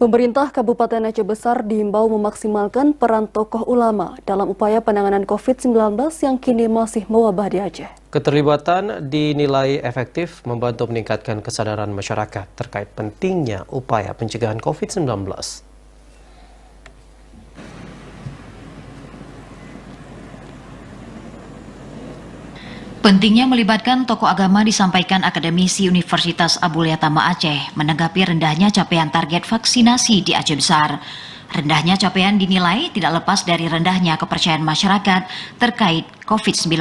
Pemerintah Kabupaten Aceh Besar diimbau memaksimalkan peran tokoh ulama dalam upaya penanganan COVID-19 yang kini masih mewabah di Aceh. Keterlibatan dinilai efektif membantu meningkatkan kesadaran masyarakat terkait pentingnya upaya pencegahan COVID-19. Pentingnya melibatkan tokoh agama disampaikan akademisi Universitas Abdul Yatama Aceh menanggapi rendahnya capaian target vaksinasi di Aceh Besar. Rendahnya capaian dinilai tidak lepas dari rendahnya kepercayaan masyarakat terkait COVID-19.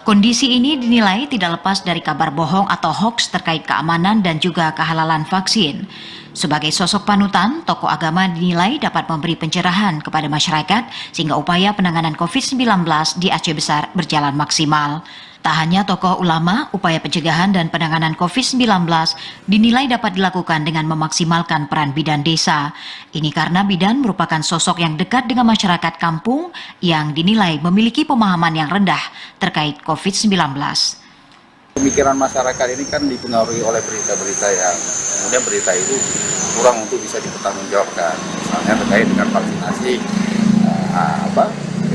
Kondisi ini dinilai tidak lepas dari kabar bohong atau hoaks terkait keamanan dan juga kehalalan vaksin. Sebagai sosok panutan, tokoh agama dinilai dapat memberi pencerahan kepada masyarakat sehingga upaya penanganan COVID-19 di Aceh Besar berjalan maksimal. Tak hanya tokoh ulama, upaya pencegahan dan penanganan COVID-19 dinilai dapat dilakukan dengan memaksimalkan peran bidan desa. Ini karena bidan merupakan sosok yang dekat dengan masyarakat kampung yang dinilai memiliki pemahaman yang rendah terkait COVID-19. Pemikiran masyarakat ini kan dipengaruhi oleh berita-berita yang kemudian berita itu kurang untuk bisa dipertanggungjawabkan. Misalnya terkait dengan vaksinasi,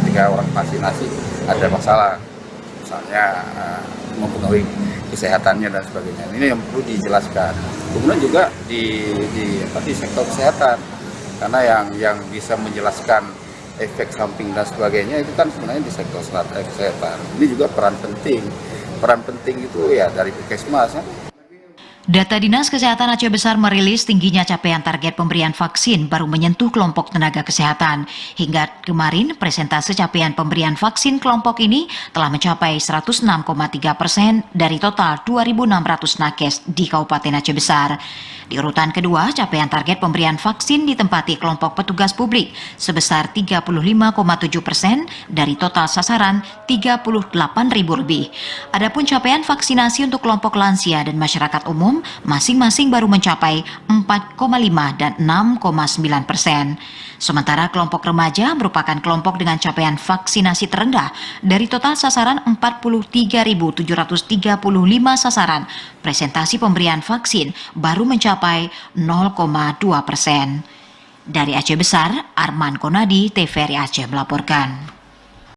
ketika orang vaksinasi ada masalah, misalnya mempengaruhi kesehatannya dan sebagainya. Ini yang perlu dijelaskan. Kemudian juga di sektor kesehatan, karena yang bisa menjelaskan efek samping dan sebagainya itu kan sebenarnya di sektor kesehatan. Ini juga peran penting. Peran penting itu ya dari Puskesmas. Data Dinas Kesehatan Aceh Besar merilis tingginya capaian target pemberian vaksin baru menyentuh kelompok tenaga kesehatan. Hingga kemarin, persentase capaian pemberian vaksin kelompok ini telah mencapai 106,3% dari total 2.600 nakes di Kabupaten Aceh Besar. Di urutan kedua, capaian target pemberian vaksin ditempati kelompok petugas publik sebesar 35,7% dari total sasaran 38.000 lebih. Adapun capaian vaksinasi untuk kelompok lansia dan masyarakat umum masing-masing baru mencapai 4,5 dan 6,9%. Sementara kelompok remaja merupakan kelompok dengan capaian vaksinasi terendah dari total sasaran 43.735 sasaran. Presentasi pemberian vaksin baru mencapai 0,2%. Dari Aceh Besar, Arman Konadi, TVRI Aceh melaporkan.